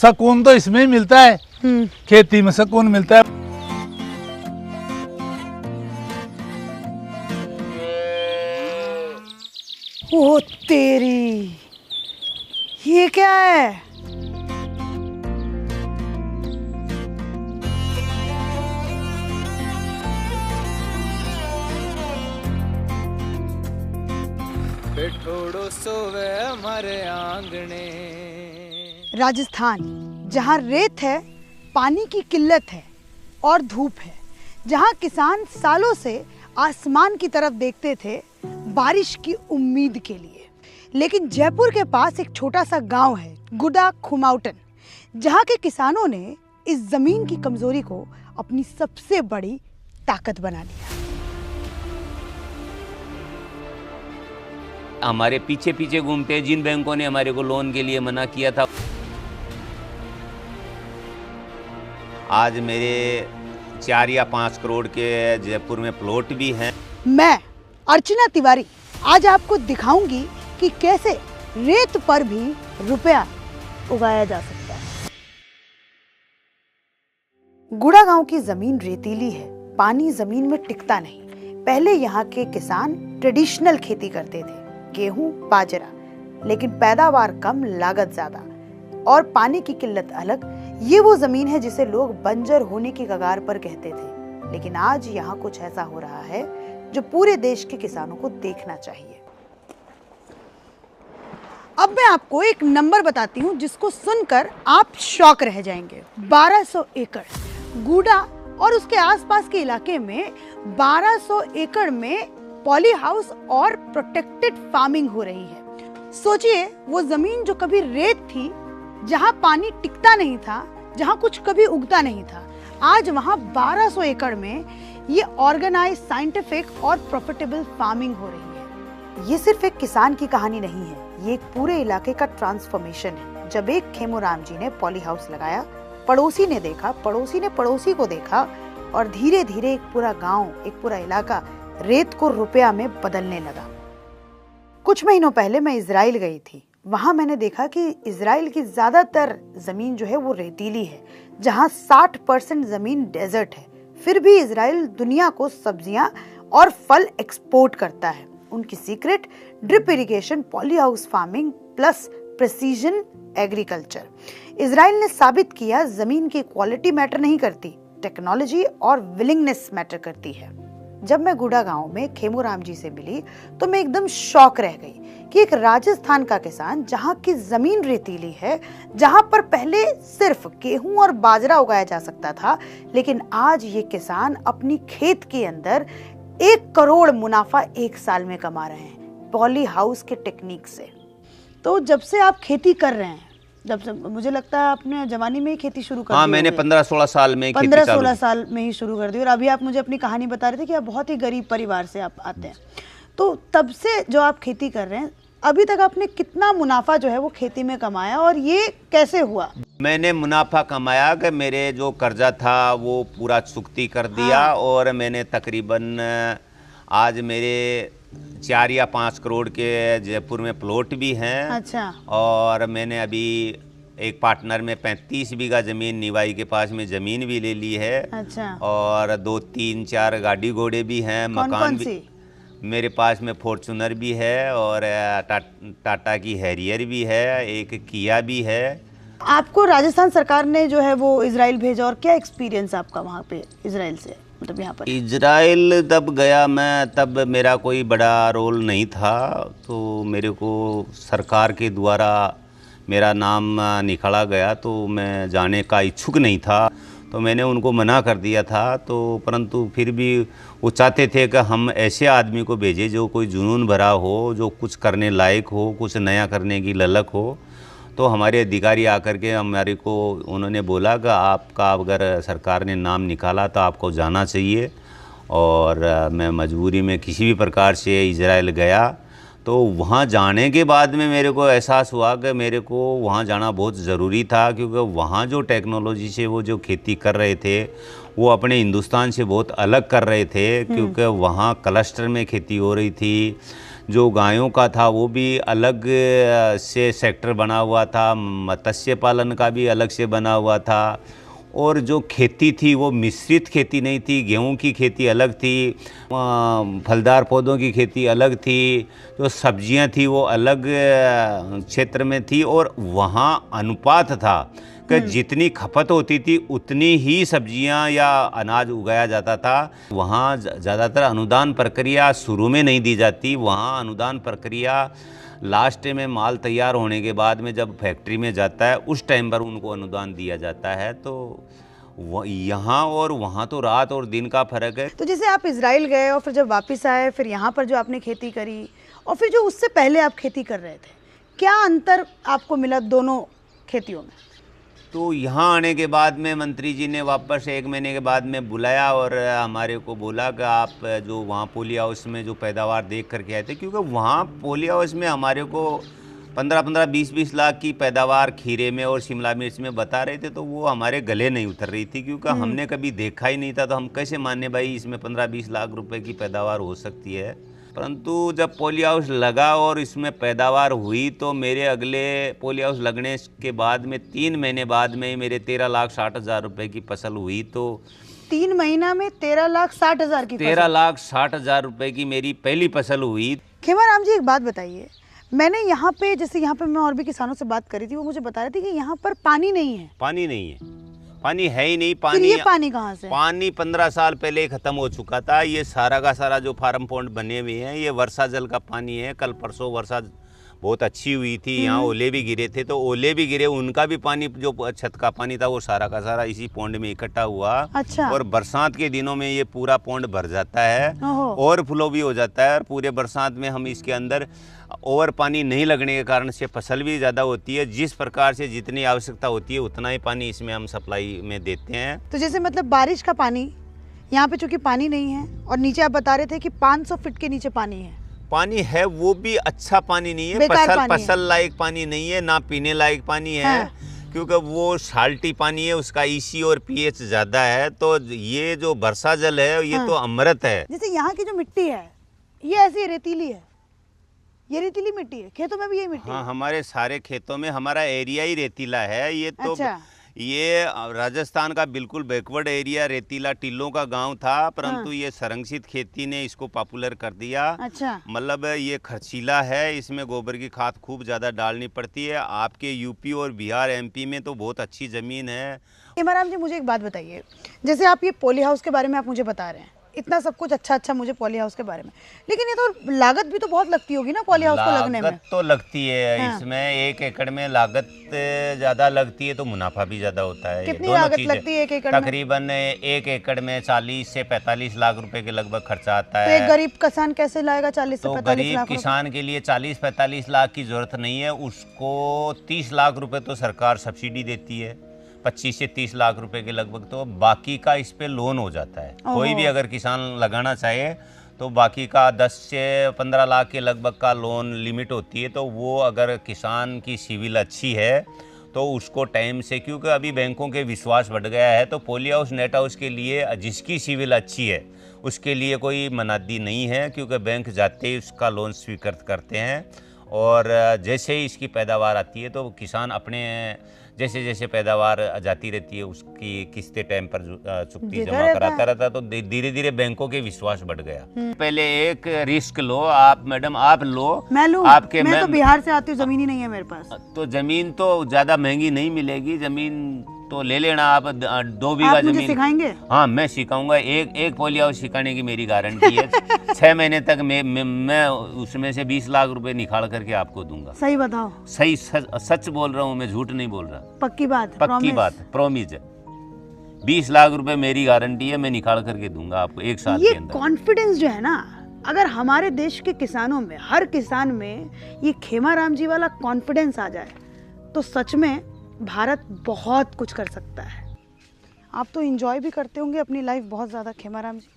सुकून तो इसमें ही मिलता है, खेती में सुकून मिलता है। ओ तेरी, ये क्या है? बेठोड़ो सोवे हमारे आंगने। राजस्थान, जहाँ रेत है, पानी की किल्लत है और धूप है, जहाँ किसान सालों से आसमान की तरफ देखते थे बारिश की उम्मीद के लिए। लेकिन जयपुर के पास एक छोटा सा गांव है, गुडा खुमाउटन, जहाँ के किसानों ने इस जमीन की कमजोरी को अपनी सबसे बड़ी ताकत बना लिया। हमारे पीछे पीछे घूमते हैं, जिन बैंकों ने हमारे को लोन के लिए मना किया था। आज मेरे 4 या 5 करोड़ के जयपुर में प्लॉट भी हैं। मैं अर्चना तिवारी आज आपको दिखाऊंगी कि कैसे रेत पर भी रुपया उगाया जा सकता है। गुड़ा गांव की जमीन रेतीली है, पानी जमीन में टिकता नहीं। पहले यहाँ के किसान ट्रेडिशनल खेती करते थे, गेहूं, बाजरा, लेकिन पैदावार कम, लागत ज्यादा और पानी की किल्लत अलग। ये वो जमीन है जिसे लोग बंजर होने की कगार पर कहते थे। लेकिन आज यहाँ कुछ ऐसा हो रहा है जो पूरे देश के किसानों को देखना चाहिए। अब मैं आपको एक नंबर बताती हूँ जिसको सुनकर आप शॉक रह जाएंगे। 1200 एकड़ गुडा और उसके आसपास के इलाके में 1200 एकड़ में पॉली हाउस और प्रोटेक्टेड फार्मिंग हो रही है। सोचिए, वो जमीन जो कभी रेत थी, जहां पानी टिकता नहीं था, जहां कुछ कभी उगता नहीं था, आज वहां 1200 एकड़ में ये ऑर्गेनाइज, साइंटिफिक और प्रॉफिटेबल फार्मिंग हो रही है। ये सिर्फ एक किसान की कहानी नहीं है, ये एक पूरे इलाके का ट्रांसफॉर्मेशन है। जब एक खेमूराम जी ने पॉली हाउस लगाया, पड़ोसी ने देखा, पड़ोसी ने पड़ोसी को देखा और धीरे धीरे एक पूरा गांव, एक पूरा इलाका रेत को रुपया में बदलने लगा। कुछ महीनों पहले मैं इजराइल गई थी। वहां मैंने देखा कि इजराइल की ज्यादातर जमीन जो है वो रेतीली है, जहां 60% जमीन डेजर्ट है। फिर भी इजराइल दुनिया को सब्जियां और फल एक्सपोर्ट करता है। उनकी secret drip irrigation, poly house farming plus precision agriculture. Israel ने साबित किया जमीन की क्वालिटी मैटर नहीं करती, टेक्नोलॉजी और विलिंगनेस मैटर करती है। जब मैं गुडा गांव में खेमूराम जी से मिली तो मैं एकदम शॉक रह गई कि एक राजस्थान का किसान, जहां की जमीन रेतीली है, जहां पर पहले सिर्फ गेहूं और बाजरा उगाया जा सकता था, लेकिन आज ये किसान अपनी खेत के अंदर 1 करोड़ मुनाफा 1 साल में कमा रहे हैं पॉली हाउस के टेक्निक से। तो जब से आप खेती कर रहे हैं, जब से मुझे लगता है आपने जवानी में ही खेती शुरू कर दी। हाँ, मैंने 15-16 साल में 15-16 साल में ही शुरू कर दी। और अभी आप मुझे अपनी कहानी बता रहे थे कि आप बहुत ही गरीब परिवार से आप आते हैं। तो तब से जो आप खेती कर रहे हैं, अभी तक आपने कितना मुनाफा जो है वो खेती में कमाया और ये कैसे हुआ? मैंने मुनाफा कमाया कि मेरे जो कर्जा था वो पूरा चुकती कर दिया। हाँ। और मैंने तकरीबन आज मेरे 4 या 5 करोड़ के जयपुर में प्लॉट भी हैं। अच्छा। और मैंने अभी एक पार्टनर में 35 बीघा ज़मीन निवाई के पास में ज़मीन भी ले ली है। अच्छा। और 2-3-4 गाड़ी घोड़े भी हैं, मकान भी। मेरे पास में फॉर्चूनर भी है और टाटा की हैरियर भी है, एक किया भी है। आपको राजस्थान सरकार ने जो है वो इजराइल भेजा, और क्या एक्सपीरियंस आपका वहाँ पे इजराइल से, मतलब यहाँ पर? इजराइल तब गया मैं, तब मेरा कोई बड़ा रोल नहीं था, तो मेरे को सरकार के द्वारा मेरा नाम निकाला गया, तो मैं जाने का इच्छुक नहीं था, तो मैंने उनको मना कर दिया था। तो परंतु फिर भी वो चाहते थे कि हम ऐसे आदमी को भेजें जो कोई जुनून भरा हो, जो कुछ करने लायक हो, कुछ नया करने की ललक हो। तो हमारे अधिकारी आकर के हमारे को उन्होंने बोला कि आपका अगर सरकार ने नाम निकाला तो आपको जाना चाहिए। और मैं मजबूरी में किसी भी प्रकार से इजराइल गया। तो वहाँ जाने के बाद में मेरे को एहसास हुआ कि मेरे को वहाँ जाना बहुत ज़रूरी था, क्योंकि वहाँ जो टेक्नोलॉजी से वो जो खेती कर रहे थे वो अपने हिंदुस्तान से बहुत अलग कर रहे थे। क्योंकि वहाँ क्लस्टर में खेती हो रही थी, जो गायों का था वो भी अलग से सेक्टर बना हुआ था, मत्स्य पालन का भी अलग से बना हुआ था, और जो खेती थी वो मिश्रित खेती नहीं थी, गेहूं की खेती अलग थी, फलदार पौधों की खेती अलग थी, जो सब्जियां थी वो अलग क्षेत्र में थी, और वहाँ अनुपात था कि जितनी खपत होती थी उतनी ही सब्जियां या अनाज उगाया जाता था। वहाँ ज़्यादातर अनुदान प्रक्रिया शुरू में नहीं दी जाती, वहाँ अनुदान प्रक्रिया लास्ट में माल तैयार होने के बाद में जब फैक्ट्री में जाता है उस टाइम पर उनको अनुदान दिया जाता है। तो यहाँ और वहाँ तो रात और दिन का फर्क है। तो जैसे आप इजराइल गए और फिर जब वापस आए, फिर यहाँ पर जो आपने खेती करी और फिर जो उससे पहले आप खेती कर रहे थे, क्या अंतर आपको मिला दोनों खेतियों में? तो यहाँ आने के बाद में मंत्री जी ने वापस 1 महीने के बाद में बुलाया और हमारे को बोला कि आप जो वहाँ पोली हाउस में जो पैदावार देख करके आए थे, क्योंकि वहाँ पोली हाउस में हमारे को 15-15, 20-20 लाख की पैदावार खीरे में और शिमला मिर्च में बता रहे थे, तो वो हमारे गले नहीं उतर रही थी, क्योंकि हमने कभी देखा ही नहीं था। तो हम कैसे माने भाई इसमें 15-20 लाख रुपए की पैदावार हो सकती है। परंतु जब पोली हाउस लगा और इसमें पैदावार हुई तो मेरे अगले पोली हाउस लगने के बाद में 3 महीने बाद में मेरे 13,60,000 रुपए की फसल हुई। तो 3 महीना में 13,60,000 की 13,60,000 रुपए की मेरी पहली फसल हुई। खेमाराम जी, एक बात बताइए, मैंने यहाँ पे जैसे यहाँ पे मैं और भी किसानों से बात करी थी, वो मुझे बता रहे थे कि यहाँ पर पानी नहीं है। पानी नहीं है, पानी है ही नहीं। फिर ये पानी कहाँ से? पानी 15 साल पहले खत्म हो चुका था। ये सारा का सारा जो फार्म पॉन्ड बने हुए हैं ये वर्षा जल का पानी है। कल परसों वर्षा बहुत अच्छी हुई थी, यहाँ ओले भी गिरे थे, तो ओले भी गिरे, उनका भी पानी जो छत का पानी था वो सारा का सारा इसी पॉन्ड में इकट्ठा हुआ। अच्छा। और बरसात के दिनों में ये पूरा पॉन्ड भर जाता है, ओवरफ्लो भी हो जाता है, और पूरे बरसात में हम इसके अंदर ओवर पानी नहीं लगने के कारण से फसल भी ज़्यादा होती है। जिस प्रकार से जितनी आवश्यकता होती है उतना ही पानी इसमें हम सप्लाई में देते हैं। तो जैसे मतलब बारिश का पानी यहाँ पे चूंकि पानी नहीं है, और नीचे आप बता रहे थे कि 500 फीट के नीचे पानी है। पानी है वो भी अच्छा पानी नहीं है, फसल लायक पानी नहीं है, ना पीने लायक पानी है। हाँ। क्योंकि वो साल्टी पानी है, उसका ईसी और पीएच ज़्यादा है। तो ये जो वर्षा जल है ये तो अमृत है। जैसे यहाँ की जो मिट्टी है ये ऐसी रेतीली है, ये रेतीली मिट्टी है, खेतों में भी यही मिट्टी है? हमारे सारे खेतों में हमारा एरिया ही रेतीला है। ये तो अच्छा। ये राजस्थान का बिल्कुल बैकवर्ड एरिया रेतीला टीलों का गांव था, परंतु ये संरक्षित खेती ने इसको पॉपुलर कर दिया। अच्छा। मतलब ये खर्चीला है, इसमें गोबर की खाद खूब ज़्यादा डालनी पड़ती है। आपके यूपी और बिहार एमपी में तो बहुत अच्छी ज़मीन है। खेमाराम जी, मुझे एक बात बताइए, जैसे आप ये पॉली हाउस के बारे में आप मुझे बता रहे हैं, इतना सब कुछ अच्छा मुझे पॉली हाउस के बारे में, लेकिन ये तो लागत भी तो बहुत लगती होगी ना पॉली हाउस को लगने में? लागत तो लगती है। हाँ। इसमें 1 एकड़ में लागत ज़्यादा लगती है तो मुनाफा भी ज़्यादा होता है। कितनी लागत लगती है 1 एकड़ में? तकरीबन 1 एकड़ में 40 से 45 लाख रुपए के लगभग खर्चा आता है। तो एक गरीब किसान कैसे लाएगा 40 से 45 लाख? गरीब किसान के लिए 40-45 लाख की जरूरत नहीं है, उसको 30 लाख रुपए तो सरकार सब्सिडी देती है, 25 से 30 लाख रुपए के लगभग। तो बाकी का इस पे लोन हो जाता है। कोई भी अगर किसान लगाना चाहे तो बाकी का 10 से 15 लाख के लगभग का लोन लिमिट होती है। तो वो अगर किसान की सिविल अच्छी है तो उसको टाइम से, क्योंकि अभी बैंकों के विश्वास बढ़ गया है, तो पॉली हाउस नेट हाउस के लिए जिसकी सिविल अच्छी है उसके लिए कोई मनादी नहीं है, क्योंकि बैंक जाते ही उसका लोन स्वीकृत करते हैं। और जैसे ही इसकी पैदावार आती है तो किसान अपने जैसे जैसे पैदावार जाती रहती है उसकी किस्तें टाइम पर चुकती जमा कराता रहता है। तो धीरे धीरे बैंकों के विश्वास बढ़ गया। पहले एक रिस्क लो आप, मैडम आप लो, मैं लूं? आपके मैं तो बिहार से आती हूँ, जमीन ही नहीं है मेरे पास। तो जमीन तो ज्यादा महंगी नहीं मिलेगी, जमीन तो ले लेना आप। 2 बीघा आप मुझे जमीन सिखाएंगे? हाँ, मैं सिखाऊंगा। एक पॉली हाउस सिखाने की मेरी गारंटी है। 6 महीने तक मैं उसमें से 20 लाख रुपए निकाल करके आपको दूंगा। सही बताओ? सही सच बोल रहा हूँ मैं, झूठ नहीं बोल रहा। पक्की बात? पक्की बात, प्रॉमिस है। 20 लाख रुपए मेरी गारंटी है, मैं निकाल करके दूंगा आपको 1 साल के अंदर। ये कॉन्फिडेंस जो है ना, अगर हमारे देश के किसानों में, हर किसान में ये खेमाराम जी वाला कॉन्फिडेंस आ जाए तो सच में भारत बहुत कुछ कर सकता है। आप तो एंजॉय भी करते होंगे अपनी लाइफ बहुत ज़्यादा खेमाराम जी,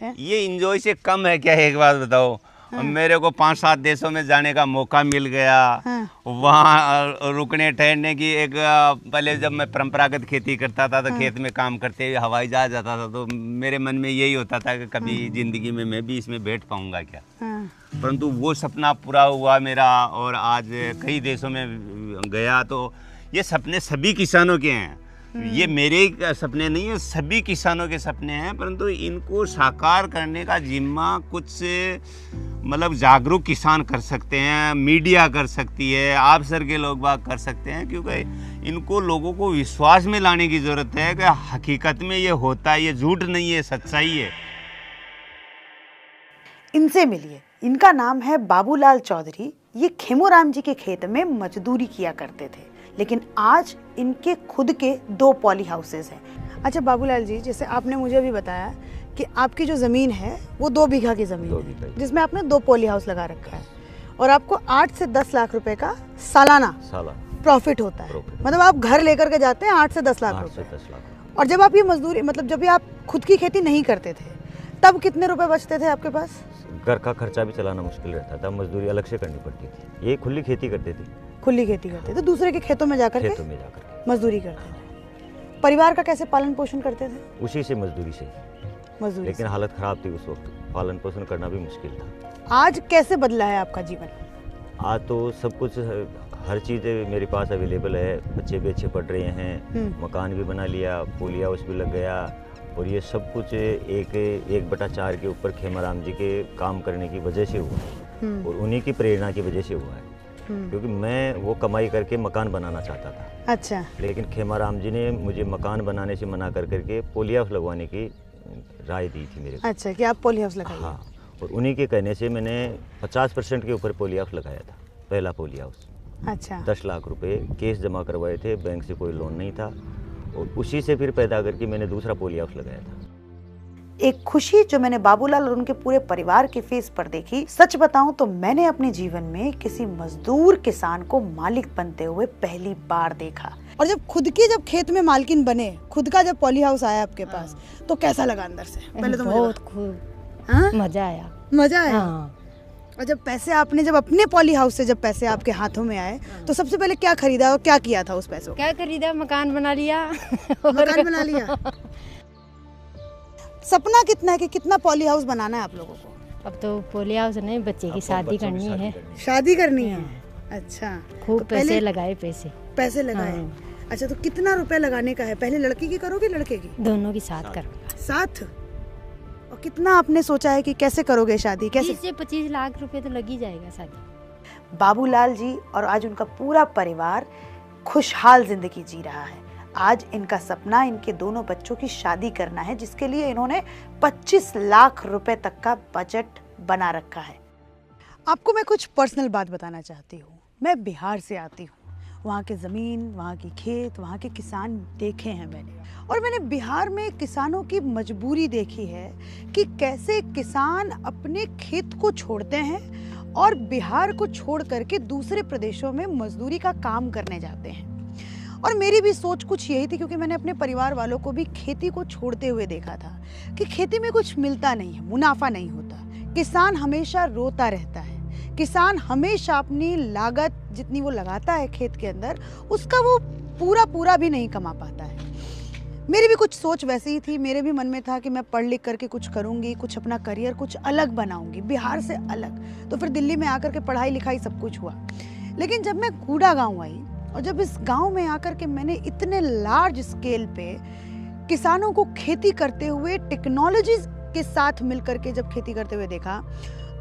हैं? ये एंजॉय से कम है क्या? एक बात बताओ, मेरे को 5-7 देशों में जाने का मौका मिल गया। वहाँ रुकने ठहरने की एक पहले जब मैं परंपरागत खेती करता था तो खेत में काम करते हुए हवाई जहाज जाता था, तो मेरे मन में यही होता था कि कभी ज़िंदगी में मैं भी इसमें बैठ पाऊँगा क्या। परंतु वो सपना पूरा हुआ मेरा, और आज कई देशों में गया। तो ये सपने सभी किसानों के हैं, ये मेरे सपने नहीं है, सभी किसानों के सपने हैं। परंतु इनको साकार करने का जिम्मा कुछ मतलब जागरूक किसान कर सकते हैं, मीडिया कर सकती है, आप सर के लोग बाग कर सकते हैं, क्योंकि इनको लोगों को विश्वास में लाने की ज़रूरत है कि हकीकत में ये होता है, ये झूठ नहीं है, सच्चाई है। इनसे मिलिए। इनका नाम है बाबूलाल चौधरी। ये खेमोराम जी के खेत में मजदूरी किया करते थे, लेकिन आज इनके खुद के 2 पॉली हाउसेज हैं। अच्छा बाबूलाल जी, जैसे आपने मुझे अभी बताया कि आपकी जो ज़मीन है वो 2 बीघा की ज़मीन है, जिसमें आपने 2 पॉली हाउस लगा रखा है, और आपको 8 से 10 लाख रुपए का सालाना प्रॉफिट होता है। मतलब आप घर लेकर के जाते हैं 8 से 10 लाख रुपए। और जब आप ये मजदूरी, मतलब जब भी आप खुद की खेती नहीं करते थे, तब कितने रुपए बचते थे आपके पास? घर का खर्चा भी चलाना मुश्किल रहता था, मजदूरी अलग से करनी पड़ती थी। ये खुली खेती करते थे। खुली खेती करते थे, दूसरे के खेतों में जाकर के मजदूरी करते थे। परिवार का कैसे पालन पोषण करते थे? उसी से, मजदूरी से। लेकिन हालत खराब थी उस वक्त, पालन पोषण करना भी मुश्किल था। आज कैसे बदला है आपका जीवन? आज तो सब कुछ, हर चीज़ मेरे पास अवेलेबल है। बच्चे भी अच्छे पढ़ रहे हैं, मकान भी बना लिया, पोली हाउस भी लग गया, और ये सब कुछ 1/4 के ऊपर खेमाराम जी के काम करने की वजह से हुआ है, और उन्हीं की प्रेरणा की वजह से हुआ है। क्योंकि मैं वो कमाई करके मकान बनाना चाहता था। अच्छा। लेकिन खेमाराम जी ने मुझे मकान बनाने से मना कर करके पॉली हाउस लगवाने की राय दी थी मेरे को। अच्छा, कि आप पॉली हाउस लगाइए। हाँ, और उन्हीं के कहने से मैंने 50% के ऊपर पॉली हाउस लगाया था, पहला पॉली हाउस। अच्छा। 10 लाख रुपए केस जमा करवाए थे, बैंक से कोई लोन नहीं था, और उसी से फिर पैदा करके मैंने दूसरा पॉली हाउस लगाया था। एक खुशी जो मैंने बाबूलाल और उनके पूरे परिवार के फेस पर देखी, सच बताऊं तो मैंने अपने जीवन में किसी मजदूर किसान को मालिक बनते हुए पहली बार देखा। और जब खुद की खेत में मालकिन बने, खुद का जब पॉली हाउस आया आपके पास, तो कैसा लगा अंदर से? पहले तो बहुत खूब मजा आया। मजा आया। और जब पैसे आपने, जब अपने पॉली हाउस से जब पैसे आपके हाथों में आए, तो सबसे पहले क्या खरीदा और क्या किया था उस पैसों? क्या खरीदा? मकान बना लिया। मकान बना लिया। सपना कितना है कि कितना पॉली हाउस बनाना है आप लोगों को? अब तो पॉली हाउस नहीं, बच्चे की शादी करनी है। शादी करनी है। अच्छा, खूब पैसे लगाए। पैसे लगाए। अच्छा, तो कितना रुपए लगाने का है? पहले लड़की की करोगे लड़के की? दोनों की साथ करूँगा। साथ? और कितना आपने सोचा है कि कैसे करोगे शादी? कैसे? 20 से 25 लाख रुपए तो लग ही जाएगा शादी। बाबूलाल जी और आज उनका पूरा परिवार खुशहाल जिंदगी जी रहा है। आज इनका सपना इनके दोनों बच्चों की शादी करना है, जिसके लिए इन्होंने 25 लाख रुपए तक का बजट बना रखा है। आपको मैं कुछ पर्सनल बात बताना चाहती हूँ। मैं बिहार से आती हूँ। वहाँ के ज़मीन, वहाँ की खेत, वहाँ के किसान देखे हैं मैंने, और मैंने बिहार में किसानों की मजबूरी देखी है कि कैसे किसान अपने खेत को छोड़ते हैं और बिहार को छोड़ करके दूसरे प्रदेशों में मजदूरी का काम करने जाते हैं। और मेरी भी सोच कुछ यही थी, क्योंकि मैंने अपने परिवार वालों को भी खेती को छोड़ते हुए देखा था कि खेती में कुछ मिलता नहीं है, मुनाफा नहीं होता। किसान हमेशा रोता रहता है। किसान हमेशा अपनी लागत जितनी वो लगाता है खेत के अंदर, उसका वो पूरा भी नहीं कमा पाता है। मेरी भी कुछ सोच वैसी ही थी। मेरे भी मन में था कि मैं पढ़ लिख करके कुछ करूँगी, कुछ अपना करियर कुछ अलग बनाऊँगी, बिहार से अलग। तो फिर दिल्ली में आकर के पढ़ाई लिखाई सब कुछ हुआ। लेकिन जब मैं कूड़ा गाँव आई, और जब इस गांव में आकर के मैंने इतने लार्ज स्केल पे किसानों को खेती करते हुए, टेक्नोलॉजी के साथ मिलकर के जब खेती करते हुए देखा,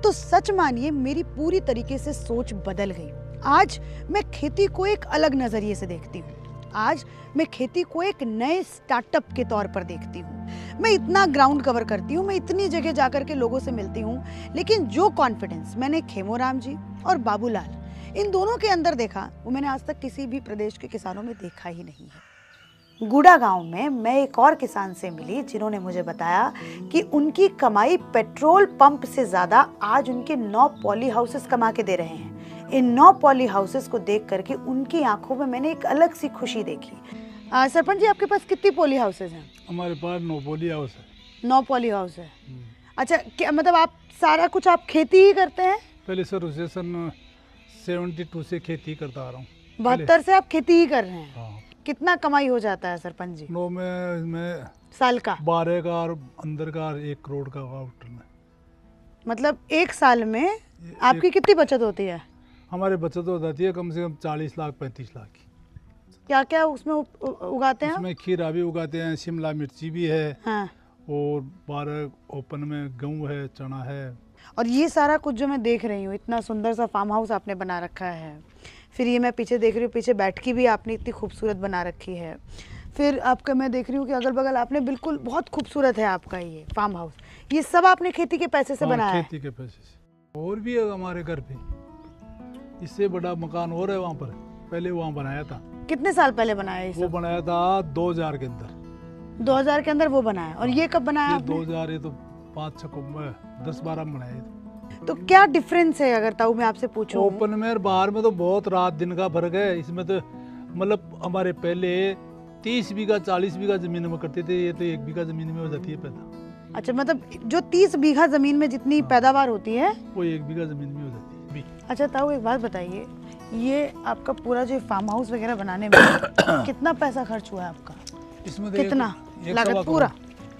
तो सच मानिए मेरी पूरी तरीके से सोच बदल गई। आज मैं खेती को एक अलग नजरिए से देखती हूँ। आज मैं खेती को एक नए स्टार्टअप के तौर पर देखती हूँ। मैं इतना ग्राउंड कवर करती हूँ, मैं इतनी जगह जाकर के लोगों से मिलती हूँ, लेकिन जो कॉन्फिडेंस मैंने खेमोराम जी और बाबूलाल इन दोनों के अंदर देखा, वो मैंने आज तक किसी भी प्रदेश के किसानों में देखा ही नहीं है। गुड़ा गांव में मैं एक और किसान से मिली, जिन्होंने मुझे बताया कि उनकी कमाई पेट्रोल पंप से ज्यादा आज उनके 9 पॉली हाउसेस कमा के दे रहे हैं। इन 9 पॉली हाउसेस को देख करके उनकी आंखों में मैंने एक अलग सी खुशी देखी। सरपंच जी, आपके पास कितनी पॉली हाउसेस हैं? हमारे पास 9 पॉली हाउस है। 9 पॉली हाउस है। अच्छा, क्या मतलब आप सारा कुछ आप खेती ही करते हैं? पहले शुरू से सन 72 से खेती करता आ रहा हूँ। 72 से आप खेती ही कर रहे हैं? हाँ। कितना कमाई हो जाता है सरपंच जी? 9 में साल का? 12 का और अंदर का 1 करोड़ का आउटर में। मतलब एक साल में आपकी कितनी बचत होती है? हमारे बचत हो जाती है कम से कम 40 लाख 35 लाख की। क्या क्या उसमें उगाते हैं? उसमें खीरा भी उगाते हैं, शिमला मिर्ची भी है, हाँ। और 12 ओपन में गेहूँ है, चना है। और ये सारा कुछ जो मैं देख रही हूँ, इतना सुंदर सा फार्म हाउस आपने बना रखा है, फिर ये मैं पीछे देख रही हूँ, पीछे बैठकी भी आपने इतनी खूबसूरत बना रखी है, फिर आपका मैं देख रही हूँ कि अगल बगल आपने बिल्कुल बहुत खूबसूरत है आपका ये फार्म हाउस। ये सब आपने खेती के पैसे से बनाया है? खेती के पैसे से। और भी है हमारे घर पे, इससे बड़ा मकान और है वहाँ पर, पहले वहाँ बनाया था। कितने साल पहले बनाया ये सब? वो बनाया था 2000 के अंदर। 2000 के अंदर वो बनाया, और ये कब बनाया आपने? 2000, ये तो 5-6 10-12 में बनाया था। तो क्या डिफरेंस है अगर ताऊ मैं आपसे पूछूं? ओपन में और बाहर में तो बहुत रात दिन का फर्क है। इसमें तो मतलब हमारे पहले 30 बीघा 40 बीघा जमीन में करते थे, ये तो 1 बीघा जमीन में हो जाती है पैदा। अच्छा, मतलब जो 30 बीघा जमीन में जितनी पैदावार होती है वो 1 बीघा जमीन में हो जाती है। अच्छा ताऊ, एक बात बताइए, ये आपका पूरा जो फार्म हाउस वगैरह बनाने में कितना पैसा खर्च हुआ है आपका? इसमें कितना एक लागत? पूरा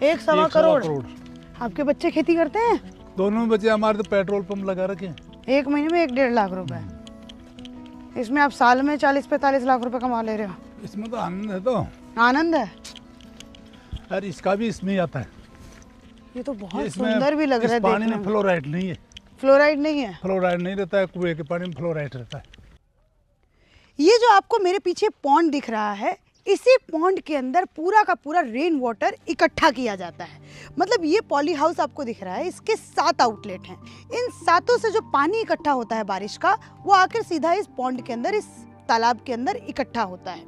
1.25 करोड़। आपके बच्चे खेती करते हैं? दोनों बच्चे हमारे तो पेट्रोल पंप लगा रखे हैं। एक महीने में 1-1.5 लाख रुपए। इसमें आप साल में 40-45 लाख रुपए कमा ले रहे हो। इसमें तो आनंद है। तो आनंद है यार, इसका भी इसमें ही आता है। ये तो बहुत सुंदर भी लग रहा है पानी देखने में फ्लोराइड नहीं है। फ्लोराइड नहीं है? फ्लोराइड नहीं रहता है, कुएं के पानी में फ्लोराइड रहता है। ये जो आपको मेरे पीछे पॉन्ड दिख रहा है, इसी पॉन्ड के अंदर पूरा का पूरा रेन वाटर इकट्ठा किया जाता है। मतलब ये पॉली हाउस आपको दिख रहा है, इसके 7 आउटलेट हैं। इन 7 से जो पानी इकट्ठा होता है बारिश का, वो आकर सीधा इस पॉन्ड के अंदर, इस तालाब के अंदर इकट्ठा होता है।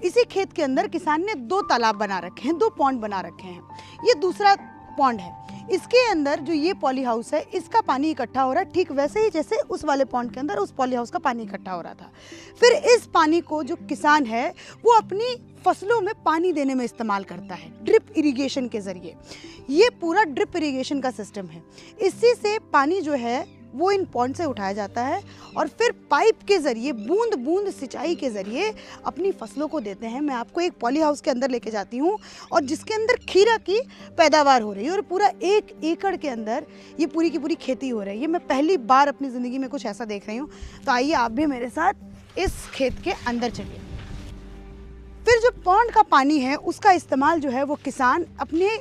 इसी खेत के अंदर किसान ने 2 तालाब बना रखे हैं, 2 पॉन्ड बना रखे हैं। ये दूसरा पॉन्ड है। इसके अंदर जो ये पॉली हाउस है, इसका पानी इकट्ठा हो रहा है ठीक वैसे ही जैसे उस वाले पॉन्ड के अंदर उस पॉली हाउस का पानी इकट्ठा हो रहा था। फिर इस पानी को जो किसान है वो अपनी फसलों में पानी देने में इस्तेमाल करता है, ड्रिप इरिगेशन के जरिए। ये पूरा ड्रिप इरिगेशन का सिस्टम है। इसी से पानी जो है वो इन पॉन्ड से उठाया जाता है और फिर पाइप के जरिए, बूंद बूंद सिंचाई के जरिए अपनी फसलों को देते हैं। मैं आपको एक पॉली हाउस के अंदर लेके जाती हूँ और जिसके अंदर खीरा की पैदावार हो रही है और पूरा 1 एकड़ के अंदर ये पूरी की पूरी खेती हो रही है। मैं पहली बार अपनी ज़िंदगी में कुछ ऐसा देख रही हूँ। तो आइए आप भी मेरे साथ इस खेत के अंदर चलिए। फिर जो पॉन्ड का पानी है उसका इस्तेमाल जो है वो किसान अपने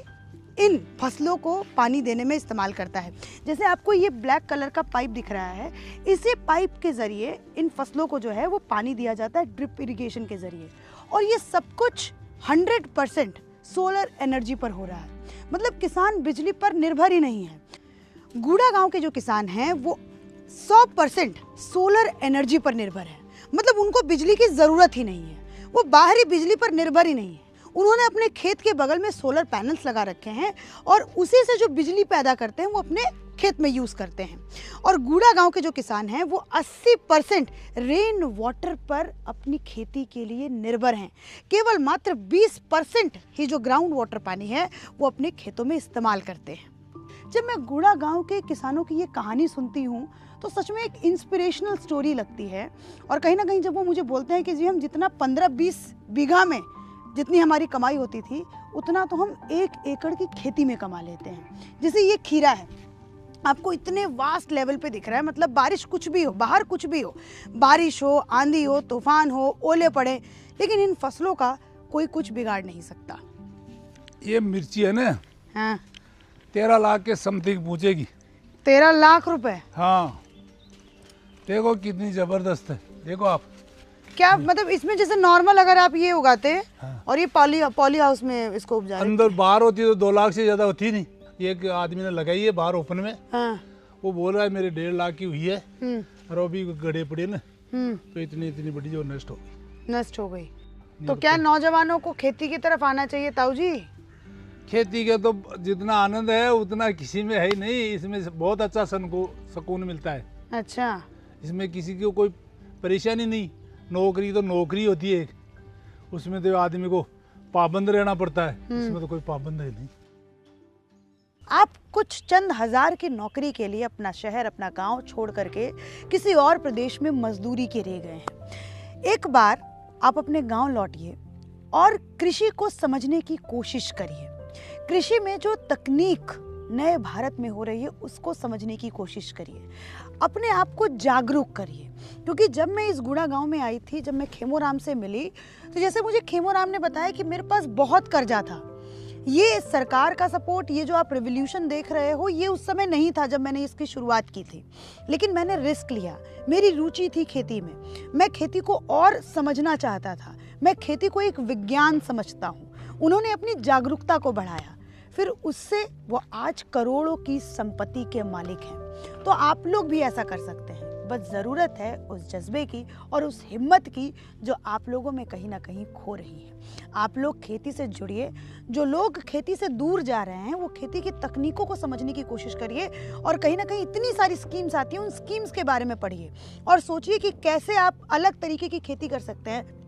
इन फसलों को पानी देने में इस्तेमाल करता है। जैसे आपको ये ब्लैक कलर का पाइप दिख रहा है, इसी पाइप के ज़रिए इन फसलों को जो है वो पानी दिया जाता है ड्रिप इरिगेशन के ज़रिए। और ये सब कुछ 100% सोलर एनर्जी पर हो रहा है। मतलब किसान बिजली पर निर्भर ही नहीं है। गूड़ा गांव के जो किसान हैं वो 100% सोलर एनर्जी पर निर्भर है। मतलब उनको बिजली की ज़रूरत ही नहीं है, वो बाहरी बिजली पर निर्भर ही नहीं है। उन्होंने अपने खेत के बगल में सोलर पैनल्स लगा रखे हैं और उसी से जो बिजली पैदा करते हैं वो अपने खेत में यूज़ करते हैं। और गूड़ा गांव के जो किसान हैं वो 80% रेन वाटर पर अपनी खेती के लिए निर्भर हैं। केवल मात्र 20% ही जो ग्राउंड वाटर पानी है वो अपने खेतों में इस्तेमाल करते हैं। जब मैं गूड़ा गांव के किसानों की ये कहानी सुनती हूँ तो सच में एक इंस्पिरेशनल स्टोरी लगती है। और कहीं ना कहीं जब वो मुझे बोलते हैं कि जी हम जितना 15-20 बीघा में जितनी हमारी कमाई होती थी उतना तो हम 1 एकड़ की खेती में कमा लेते हैं। जैसे ये खीरा है, आपको इतने वास्ट लेवल पे दिख रहा है। मतलब बारिश कुछ भी हो, बाहर कुछ भी हो, बारिश हो, आंधी हो, तूफान हो, ओले पड़े, लेकिन इन फसलों का कोई कुछ बिगाड़ नहीं सकता। ये मिर्ची है ना, हाँ 13 लाख के समथिंग पूछेगी। 13 लाख रुपए? हाँ, देखो कितनी जबरदस्त है। देखो आप क्या मतलब इसमें जैसे नॉर्मल अगर आप ये उगाते हैं हाँ। और ये पॉली हाउस में इसको उपजा रहे हैं। अंदर बाहर होती है तो 2 लाख से ज़्यादा होती नहीं। एक आदमी ने लगाई है बाहर ओपन में, हाँ। वो बोल रहा है मेरे 1.5 लाख की हुई है और अभी गड़े पड़े ना, तो इतनी बड़ी जो नष्ट हो गई। तो क्या नौजवानों को खेती की तरफ आना चाहिए ताऊ जी? खेती के तो जितना आनंद है उतना किसी में है ही नहीं। इसमें बहुत अच्छा सुकून मिलता है। अच्छा, इसमें किसी को कोई परेशानी नहीं। नौकरी तो नौकरी होती है, उसमें तो आदमी को पाबंद रहना पड़ता है। इसमें तो कोई पाबंद है नहीं। आप कुछ चंद हजार की नौकरी के लिए अपना शहर, अपना गांव छोड़ करके किसी और प्रदेश में मजदूरी के लिए गए हैं। एक बार आप अपने गांव लौटिए और कृषि को समझने की कोशिश करिए। कृषि में जो तकनीक नए भारत में हो रही है उसको समझने की कोशिश करिए, अपने आप को जागरूक करिए। क्योंकि जब मैं इस गुड़ा गांव में आई थी, जब मैं खेमोराम से मिली, तो जैसे मुझे खेमोराम ने बताया कि मेरे पास बहुत कर्जा था। ये सरकार का सपोर्ट, ये जो आप रिवॉल्यूशन देख रहे हो, ये उस समय नहीं था जब मैंने इसकी शुरुआत की थी, लेकिन मैंने रिस्क लिया। मेरी रुचि थी खेती में, मैं खेती को और समझना चाहता था, मैं खेती को एक विज्ञान समझता हूँ। उन्होंने अपनी जागरूकता को बढ़ाया, फिर उससे वो आज करोड़ों की संपत्ति के मालिक हैं। तो आप लोग भी ऐसा कर सकते हैं, बस ज़रूरत है उस जज्बे की और उस हिम्मत की जो आप लोगों में कहीं ना कहीं खो रही है। आप लोग खेती से जुड़िए। जो लोग खेती से दूर जा रहे हैं वो खेती की तकनीकों को समझने की कोशिश करिए, और कहीं ना कहीं इतनी सारी स्कीम्स आती हैं, उन स्कीम्स के बारे में पढ़िए और सोचिए कि कैसे आप अलग तरीके की खेती कर सकते हैं,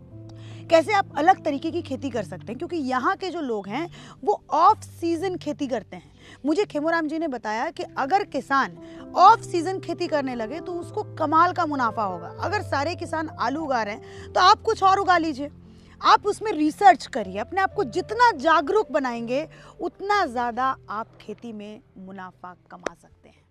कैसे आप अलग तरीके की खेती कर सकते हैं। क्योंकि यहाँ के जो लोग हैं वो ऑफ सीजन खेती करते हैं। मुझे खेमोराम जी ने बताया कि अगर किसान ऑफ सीजन खेती करने लगे तो उसको कमाल का मुनाफा होगा। अगर सारे किसान आलू उगा रहे हैं तो आप कुछ और उगा लीजिए, आप उसमें रिसर्च करिए। अपने आप को जितना जागरूक बनाएंगे उतना ज़्यादा आप खेती में मुनाफा कमा सकते हैं।